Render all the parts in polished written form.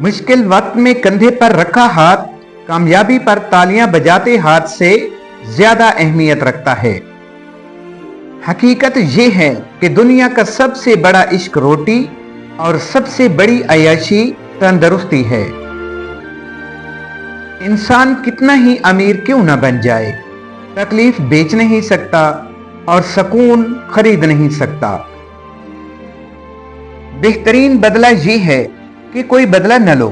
मुश्किल वक्त में कंधे पर रखा हाथ कामयाबी पर तालियां बजाते हाथ से ज्यादा अहमियत रखता है। हकीकत यह है कि दुनिया का सबसे बड़ा इश्क रोटी और सबसे बड़ी अय्याशी तंदुरुस्ती है। इंसान कितना ही अमीर क्यों न बन जाए, तकलीफ बेच नहीं सकता और सुकून खरीद नहीं सकता। बेहतरीन बदला यह है कि कोई बदला न लो,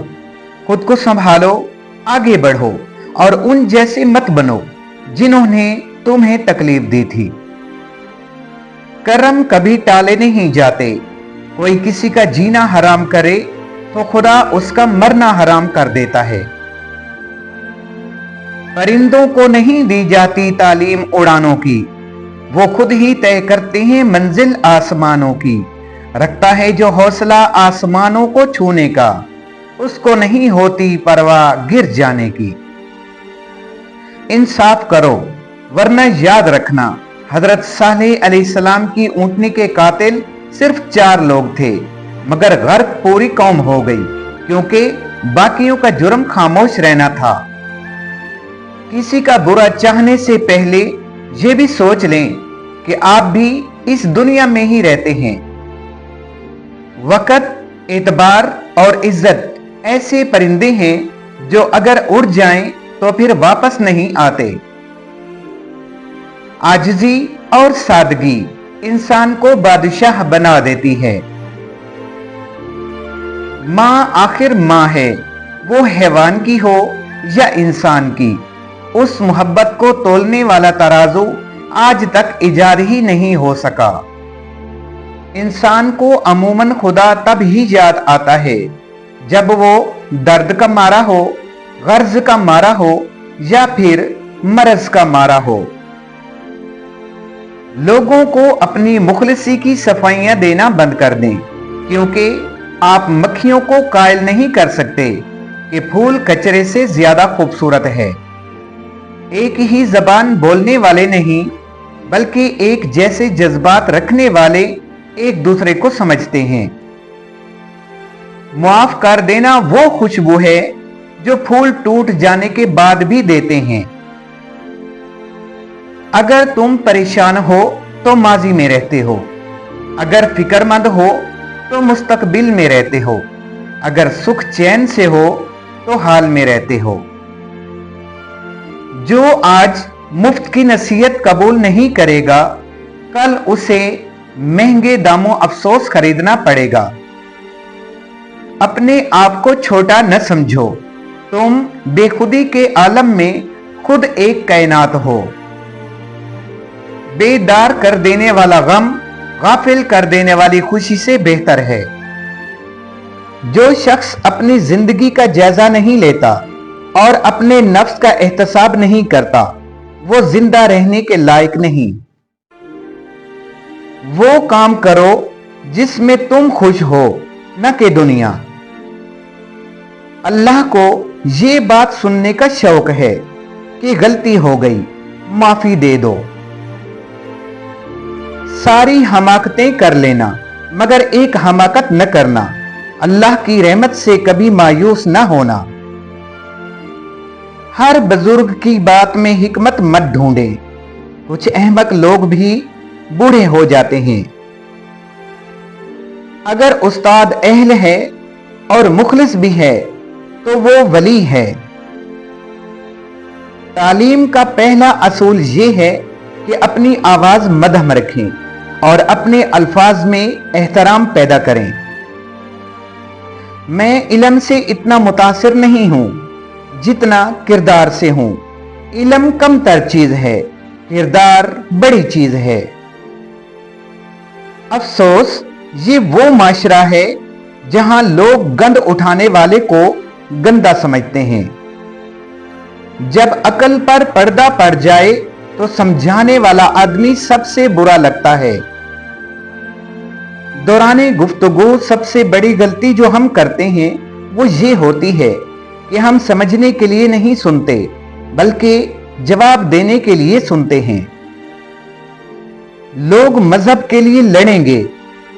खुद को संभालो, आगे बढ़ो और उन जैसे मत बनो जिन्होंने तुम्हें तकलीफ दी थी। करम कभी टाले नहीं जाते। कोई किसी का जीना हराम करे तो खुदा उसका मरना हराम कर देता है। परिंदों को नहीं दी जाती तालीम उड़ानों की, वो खुद ही तय करते हैं मंजिल आसमानों की। रखता है जो हौसला आसमानों को छूने का, उसको नहीं होती परवाह गिर जाने की। इंसाफ करो वरना याद रखना, हजरत सालेह अलैहिस्सलाम की ऊंटनी के कातिल सिर्फ 4 लोग थे, मगर गर्क पूरी कौम हो गई क्योंकि बाकियों का जुर्म खामोश रहना था। किसी का बुरा चाहने से पहले ये भी सोच लें कि आप भी इस दुनिया में ही रहते हैं। वक़्त, एतबार और इज्जत ऐसे परिंदे हैं जो अगर उड़ जाएं तो फिर वापस नहीं आते। आजिज़ी और सादगी इंसान को बादशाह बना देती है। मां आखिर मां है, वो हैवान की हो या इंसान की, उस मोहब्बत को तोलने वाला तराजू आज तक इजाद ही नहीं हो सका। इंसान को अमूमन खुदा तब ही याद आता है जब वो दर्द का मारा हो, गर्ज का मारा हो या फिर मरज का मारा हो। लोगों को अपनी मुखलिसी की सफाइयां देना बंद कर दें, क्योंकि आप मक्खियों को कायल नहीं कर सकते कि फूल कचरे से ज्यादा खूबसूरत है। एक ही जबान बोलने वाले नहीं बल्कि एक जैसे जज्बात रखने वाले एक दूसरे को समझते हैं। मुआफ कर देना वो खुशबू है जो फूल टूट जाने के बाद भी देते हैं। अगर तुम परेशान हो तो माजी में रहते हो, अगर फिक्रमंद हो तो मुस्तकबिल में रहते हो, अगर सुख चैन से हो तो हाल में रहते हो। जो आज मुफ्त की नसीहत कबूल नहीं करेगा, कल उसे महंगे दामों अफसोस खरीदना पड़ेगा। अपने आप को छोटा न समझो, तुम बेखुदी के आलम में खुद एक कायनात हो। बेदार कर देने वाला गम गाफिल कर देने वाली खुशी से बेहतर है। जो शख्स अपनी जिंदगी का जायजा नहीं लेता और अपने नफ्स का एहतसाब नहीं करता, वो जिंदा रहने के लायक नहीं। वो काम करो जिसमें तुम खुश हो, न कि दुनिया। अल्लाह को ये बात सुनने का शौक है कि गलती हो गई, माफी दे दो। सारी हमाकतें कर लेना मगर एक हमाकत न करना। अल्लाह की रहमत से कभी मायूस न होना। हर बुजुर्ग की बात में हिकमत मत ढूंढे, कुछ अहमक लोग भी बूढ़े हो जाते हैं। अगर उस्ताद अहल है और मुखलिस भी है तो वो वली है। तालीम का पहला असूल ये है कि अपनी आवाज मध्यम रखें और अपने अल्फाज में एहतराम पैदा करें। मैं इल्म से इतना मुतासिर नहीं हूं जितना किरदार से हूं। इल्म कम तर चीज है, किरदार बड़ी चीज है। अफसोस ये वो माशरा है जहां लोग गंद उठाने वाले को गंदा समझते हैं। जब अकल पर पर्दा पड़ जाए तो समझाने वाला आदमी सबसे बुरा लगता है। दौराने गुफ्तगू सबसे बड़ी गलती जो हम करते हैं वो ये होती है कि हम समझने के लिए नहीं सुनते बल्कि जवाब देने के लिए सुनते हैं। लोग मजहब के लिए लड़ेंगे,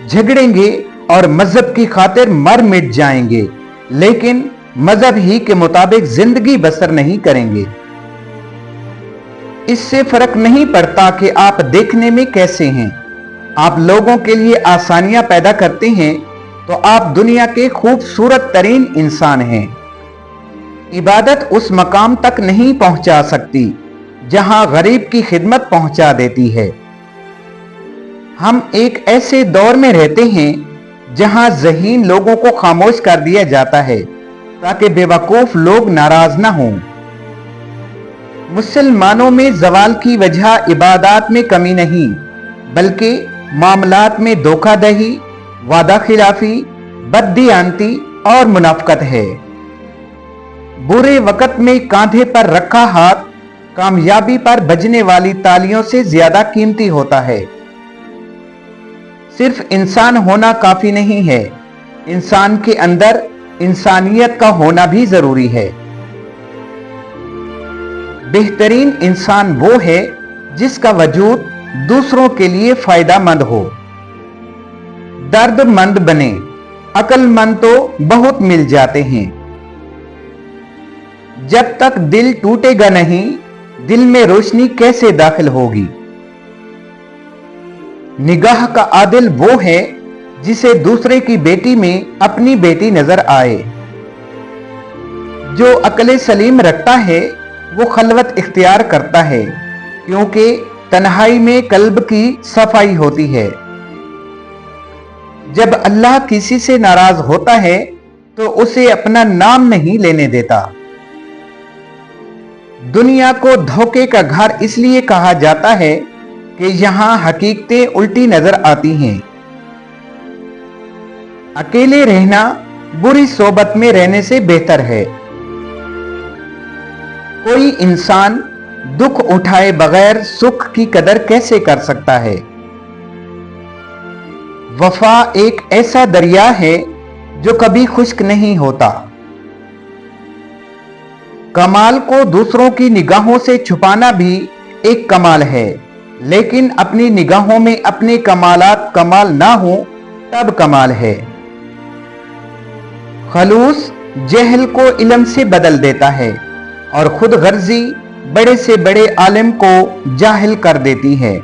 झगड़ेंगे और मजहब की खातिर मर मिट जाएंगे, लेकिन मजहब ही के मुताबिक जिंदगी बसर नहीं करेंगे। इससे फर्क नहीं पड़ता कि आप देखने में कैसे हैं। आप लोगों के लिए आसानियां पैदा करते हैं तो आप दुनिया के खूबसूरत तरीन इंसान हैं। इबादत उस मकाम तक नहीं पहुंचा सकती जहां गरीब की खिदमत पहुंचा देती है। हम एक ऐसे दौर में रहते हैं जहां ज़हीन लोगों को खामोश कर दिया जाता है ताकि बेवकूफ लोग नाराज ना हों। मुसलमानों में ज़वाल की वजह इबादत में कमी नहीं, बल्कि मामलात में धोखाधड़ी, वादा खिलाफी, बददियानती और मुनाफकत है। बुरे वक्त में कांधे पर रखा हाथ कामयाबी पर बजने वाली तालियों से ज्यादा कीमती होता है। सिर्फ इंसान होना काफी नहीं है, इंसान के अंदर इंसानियत का होना भी जरूरी है। बेहतरीन इंसान वो है जिसका वजूद दूसरों के लिए फायदेमंद हो। दर्दमंद बने, अक्लमंद तो बहुत मिल जाते हैं। जब तक दिल टूटेगा नहीं, दिल में रोशनी कैसे दाखिल होगी। निगाह का आदिल वो है जिसे दूसरे की बेटी में अपनी बेटी नजर आए। जो अक्ल सलीम रखता है वो खलवत इख्तियार करता है, क्योंकि तन्हाई में कल्ब की सफाई होती है। जब अल्लाह किसी से नाराज होता है तो उसे अपना नाम नहीं लेने देता। दुनिया को धोखे का घर इसलिए कहा जाता है कि यहां हकीकतें उल्टी नजर आती हैं। अकेले रहना बुरी सोबत में रहने से बेहतर है। कोई इंसान दुख उठाए बगैर सुख की कदर कैसे कर सकता है। वफा एक ऐसा दरिया है जो कभी खुश्क नहीं होता। कमाल को दूसरों की निगाहों से छुपाना भी एक कमाल है, लेकिन अपनी निगाहों में अपने कमालात कमाल ना हो तब कमाल है। खलूस जहल को इल्म से बदल देता है और खुद गर्जी बड़े से बड़े आलिम को जाहिल कर देती है।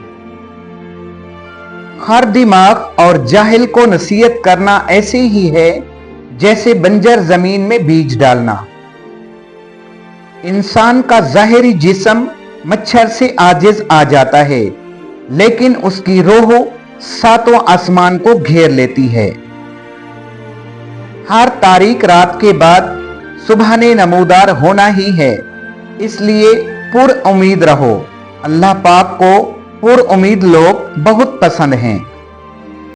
हर दिमाग और जाहिल को नसीहत करना ऐसे ही है जैसे बंजर जमीन में बीज डालना। इंसान का ज़ाहिरी जिस्म मच्छर से आजिज आ जाता है, लेकिन उसकी रूह सातों आसमान को घेर लेती है। हर तारीक रात के बाद सुबह ने नमूदार होना ही है, इसलिए पुर उम्मीद रहो। अल्लाह पाक को पुर उम्मीद लोग बहुत पसंद हैं।